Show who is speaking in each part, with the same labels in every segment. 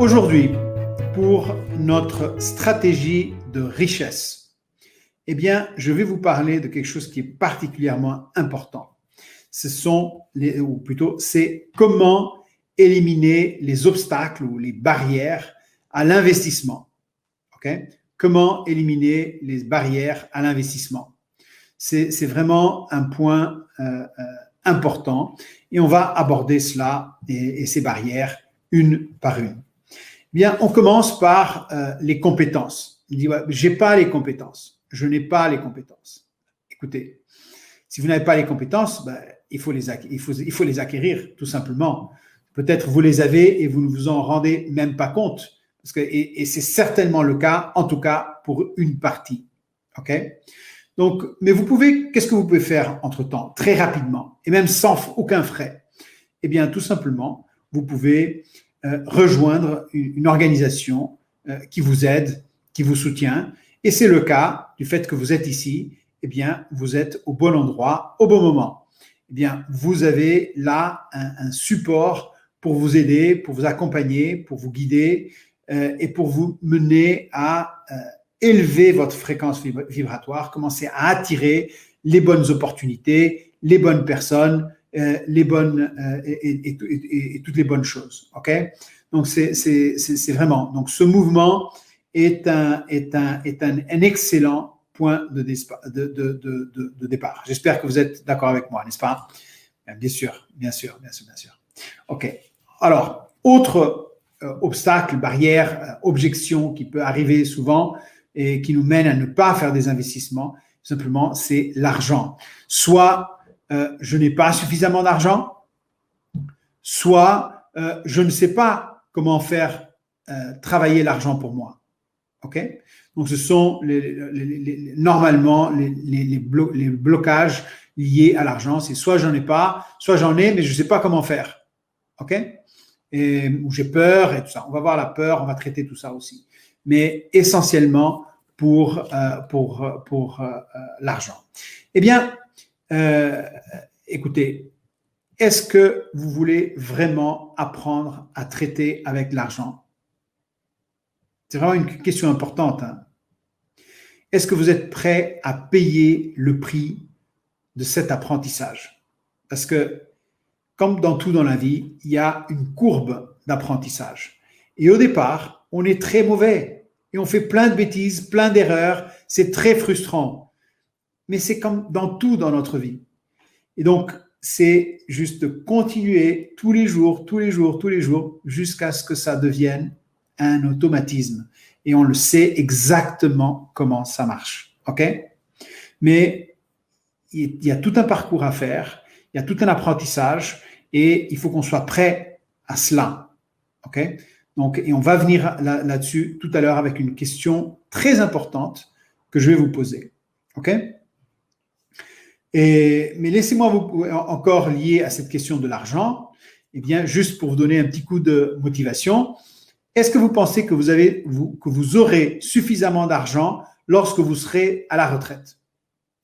Speaker 1: aujourd'hui, pour notre stratégie de richesse, eh bien, je vais vous parler de quelque chose qui est particulièrement important. C'est comment éliminer les obstacles ou les barrières à l'investissement. Okay? Comment éliminer les barrières à l'investissement. C'est vraiment un point important et on va aborder cela et ces barrières une par une. Bien, on commence par les compétences. Il dit, ouais, j'ai pas les compétences. Je n'ai pas les compétences. Écoutez, si vous n'avez pas les compétences, ben, il faut les acquérir, tout simplement. Peut-être vous les avez et vous ne vous en rendez même pas compte. Parce que, et c'est certainement le cas, en tout cas, pour une partie. OK? Donc, mais qu'est-ce que vous pouvez faire entre-temps, très rapidement, et même sans aucun frais? Eh bien, tout simplement, vous pouvez rejoindre une organisation qui vous aide, qui vous soutient. Et c'est le cas du fait que vous êtes ici, eh bien, vous êtes au bon endroit, au bon moment. Eh bien, vous avez là un support pour vous aider, pour vous accompagner, pour vous guider et pour vous mener à élever votre fréquence vibratoire, commencer à attirer les bonnes opportunités, les bonnes personnes, les bonnes et toutes les bonnes choses. Ok? Donc c'est vraiment. Donc ce mouvement est un excellent point de départ. J'espère que vous êtes d'accord avec moi, n'est-ce pas? Bien sûr. Ok. Alors autre obstacle, barrière, objection qui peut arriver souvent et qui nous mène à ne pas faire des investissements, simplement, c'est l'argent. Soit je n'ai pas suffisamment d'argent, soit je ne sais pas comment faire travailler l'argent pour moi. Ok? Donc, ce sont normalement les blocages liés à l'argent. C'est soit j'en ai pas, soit j'en ai, mais je ne sais pas comment faire. Ok? Ou j'ai peur et tout ça. On va voir la peur, on va traiter tout ça aussi. Mais essentiellement pour l'argent. Eh bien, écoutez, est-ce que vous voulez vraiment apprendre à traiter avec l'argent? C'est vraiment une question importante. Hein? Est-ce que vous êtes prêt à payer le prix de cet apprentissage? Parce que, comme dans tout dans la vie, il y a une courbe d'apprentissage. Et au départ, on est très mauvais et on fait plein de bêtises, plein d'erreurs. C'est très frustrant. Mais c'est comme dans tout dans notre vie. Et donc, c'est juste de continuer tous les jours, jusqu'à ce que ça devienne un automatisme. Et on le sait exactement comment ça marche. OK? Mais il y a tout un parcours à faire, il y a tout un apprentissage et il faut qu'on soit prêt à cela. OK? Donc, et on va venir là-dessus tout à l'heure avec une question très importante que je vais vous poser. OK? Mais laissez-moi encore lier à cette question de l'argent, eh bien, juste pour vous donner un petit coup de motivation, est-ce que vous pensez que vous aurez suffisamment d'argent lorsque vous serez à la retraite?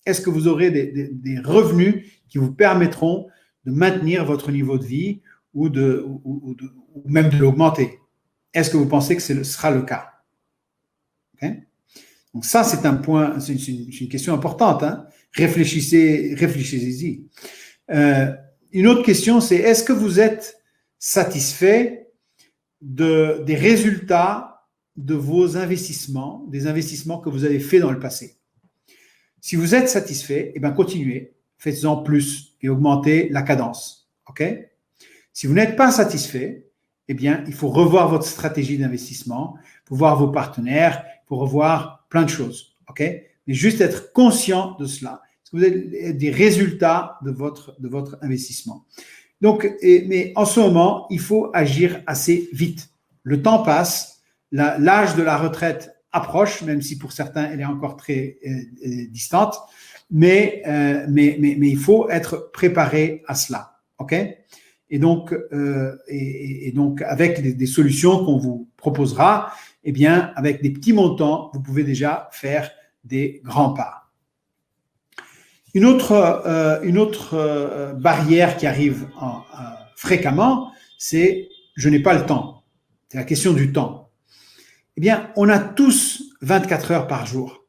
Speaker 1: Est-ce que vous aurez des revenus qui vous permettront de maintenir votre niveau de vie ou même de l'augmenter? Est-ce que vous pensez que ce sera le cas? Okay? Donc ça, c'est un point, c'est une question importante. Hein? Réfléchissez-y. Une autre question, c'est est-ce que vous êtes satisfait des résultats de vos investissements, des investissements que vous avez faits dans le passé? Si vous êtes satisfait, eh bien continuez, faites-en plus et augmentez la cadence. Ok? Si vous n'êtes pas satisfait, eh bien, il faut revoir votre stratégie d'investissement, il faut voir vos partenaires, il faut revoir plein de choses. Ok? Mais juste être conscient de cela. Est-ce que vous avez des résultats de votre investissement? Donc, mais en ce moment, il faut agir assez vite. Le temps passe, l'âge de la retraite approche, même si pour certains, elle est encore très distante, mais il faut être préparé à cela. OK? Et donc, avec des solutions qu'on vous proposera, eh bien, avec des petits montants, vous pouvez déjà faire des grands pas. Une autre barrière qui arrive fréquemment, c'est « je n'ai pas le temps ». c'est la question du temps. Eh bien, on a tous 24 heures par jour.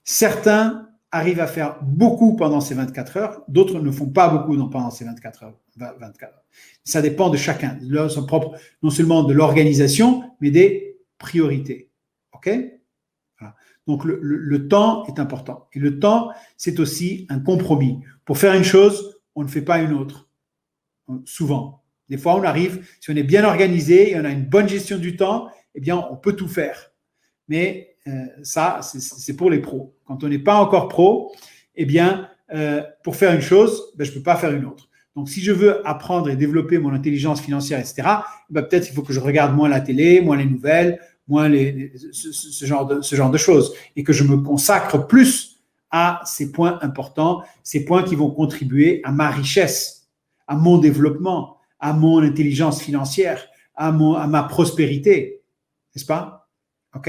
Speaker 1: Certains arrivent à faire beaucoup pendant ces 24 heures, d'autres ne font pas beaucoup pendant ces 24 heures. Ça dépend de chacun, de son propre, non seulement de l'organisation, mais des priorités. OK? Voilà. Donc, le temps est important. Et le temps, c'est aussi un compromis. Pour faire une chose, on ne fait pas une autre. Souvent. Des fois, on arrive, si on est bien organisé et on a une bonne gestion du temps, eh bien, on peut tout faire. Mais ça, c'est pour les pros. Quand on n'est pas encore pro, eh bien, pour faire une chose, je ne peux pas faire une autre. Donc, si je veux apprendre et développer mon intelligence financière, etc., peut-être il faut que je regarde moins la télé, moins les nouvelles, moins ce genre de choses, et que je me consacre plus à ces points importants, ces points qui vont contribuer à ma richesse, à mon développement, à mon intelligence financière, à ma prospérité, n'est-ce pas? OK?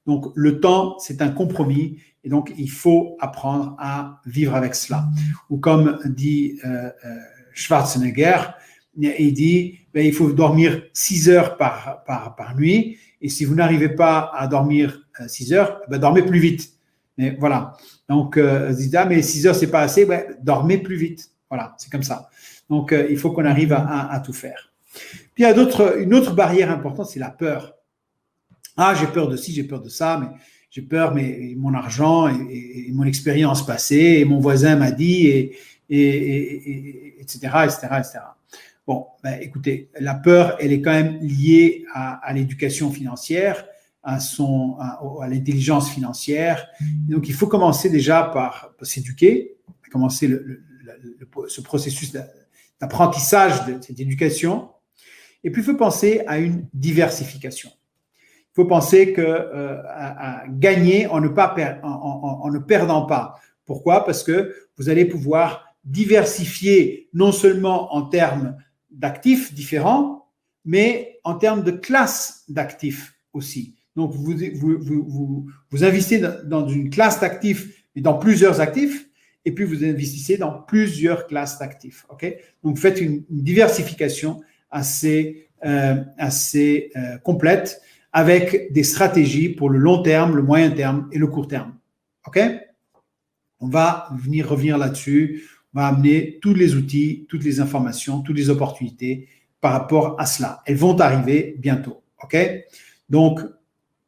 Speaker 1: Donc, le temps, c'est un compromis et donc il faut apprendre à vivre avec cela. Ou comme dit Schwarzenegger, il dit il faut dormir 6 heures par nuit et si vous n'arrivez pas à dormir 6 heures, dormez plus vite. Mais voilà. Donc, dit mais 6 heures, c'est pas assez, dormez plus vite. Voilà, c'est comme ça. Donc, il faut qu'on arrive à tout faire. Puis, il y a une autre barrière importante, c'est la peur. Ah, j'ai peur de ci, j'ai peur de ça, mais j'ai peur, mais mon argent et mon expérience passée, et mon voisin m'a dit, etc., etc., etc. Bon, écoutez, la peur, elle est quand même liée à l'éducation financière, à l'intelligence financière. Et donc, il faut commencer déjà par s'éduquer, commencer ce processus d'apprentissage de cette éducation. Et puis, il faut penser à une diversification. Il faut penser à gagner en ne perdant pas. Pourquoi? Parce que vous allez pouvoir diversifier non seulement en termes d'actifs différents, mais en termes de classes d'actifs aussi. Donc, vous investissez dans une classe d'actifs et dans plusieurs actifs, et puis vous investissez dans plusieurs classes d'actifs. Okay? Donc, vous faites une diversification assez complète avec des stratégies pour le long terme, le moyen terme et le court terme. OK? On va revenir là-dessus. On va amener tous les outils, toutes les informations, toutes les opportunités par rapport à cela. Elles vont arriver bientôt. OK? Donc,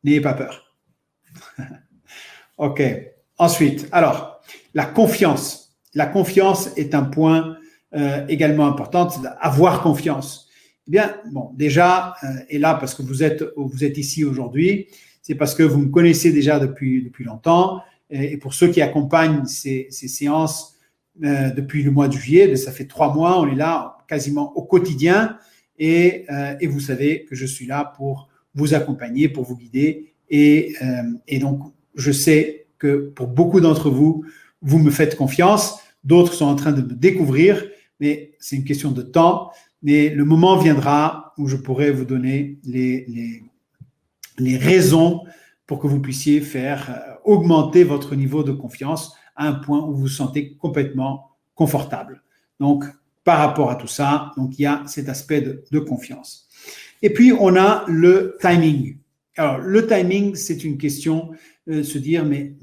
Speaker 1: n'ayez pas peur. OK. Ensuite, alors, la confiance. La confiance est un point également important, c'est avoir confiance. Eh bien, bon, déjà, et là, parce que vous êtes ici aujourd'hui, c'est parce que vous me connaissez déjà depuis longtemps. Et pour ceux qui accompagnent ces séances depuis le mois de juillet, ça fait 3 mois, on est là quasiment au quotidien. Et vous savez que je suis là pour vous accompagner, pour vous guider. Et donc, je sais que pour beaucoup d'entre vous, vous me faites confiance. D'autres sont en train de me découvrir, mais c'est une question de temps. Mais le moment viendra où je pourrai vous donner les raisons pour que vous puissiez faire augmenter votre niveau de confiance à un point où vous vous sentez complètement confortable. Donc, par rapport à tout ça, donc il y a cet aspect de confiance. Et puis, on a le timing. Alors, le timing, c'est une question de se dire, mais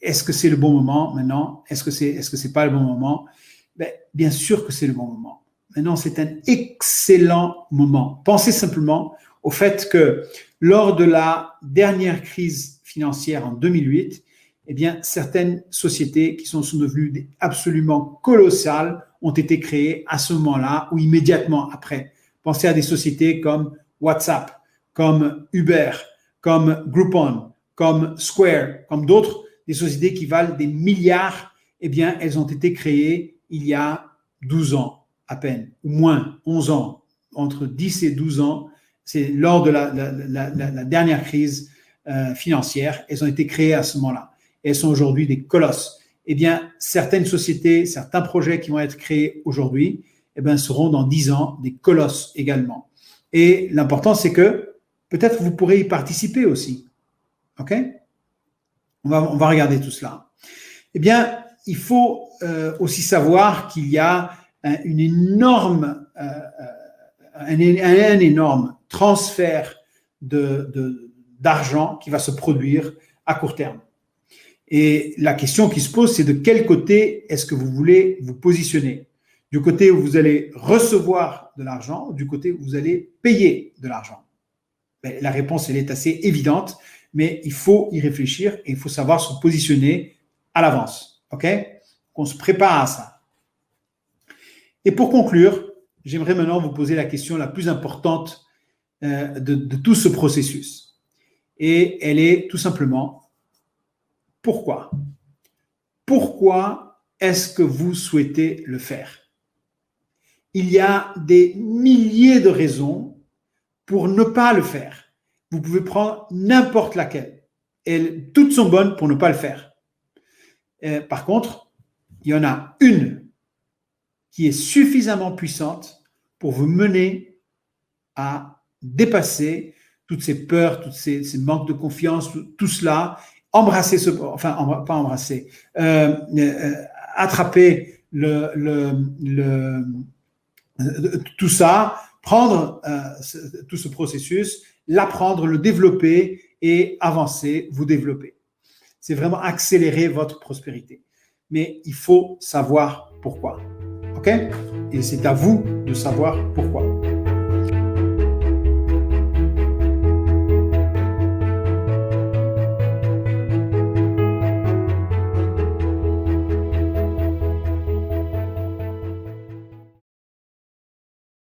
Speaker 1: est-ce que c'est le bon moment maintenant? Est-ce que c'est pas le bon moment? Bien sûr que c'est le bon moment. Maintenant, c'est un excellent moment. Pensez simplement au fait que lors de la dernière crise financière en 2008, eh bien, certaines sociétés qui sont devenues absolument colossales ont été créées à ce moment-là ou immédiatement après. Pensez à des sociétés comme WhatsApp, comme Uber, comme Groupon, comme Square, comme d'autres, des sociétés qui valent des milliards. Eh bien, elles ont été créées il y a 12 ans. À peine, ou moins, 11 ans, entre 10 et 12 ans, c'est lors de la dernière crise financière, elles ont été créées à ce moment-là. Elles sont aujourd'hui des colosses. Eh bien, certaines sociétés, certains projets qui vont être créés aujourd'hui, eh bien, seront dans 10 ans des colosses également. Et l'important, c'est que peut-être vous pourrez y participer aussi. OK? On va regarder tout cela. Eh bien, il faut aussi savoir qu'il y a une énorme un énorme transfert d'argent qui va se produire à court terme. Et la question qui se pose, c'est de quel côté est-ce que vous voulez vous positionner? Du côté où vous allez recevoir de l'argent ou du côté où vous allez payer de l'argent? La réponse, elle est assez évidente, mais il faut y réfléchir et il faut savoir se positionner à l'avance. OK? On se prépare à ça. Et pour conclure, j'aimerais maintenant vous poser la question la plus importante de tout ce processus. Et elle est tout simplement, pourquoi? Pourquoi est-ce que vous souhaitez le faire? Il y a des milliers de raisons pour ne pas le faire. Vous pouvez prendre n'importe laquelle. Toutes sont bonnes pour ne pas le faire. Par contre, il y en a une qui est suffisamment puissante pour vous mener à dépasser toutes ces peurs, tous ces manques de confiance, tout cela, attraper tout ça, prendre tout ce processus, l'apprendre, le développer et avancer, vous développer. C'est vraiment accélérer votre prospérité. Mais il faut savoir pourquoi. OK? Et c'est à vous de savoir pourquoi.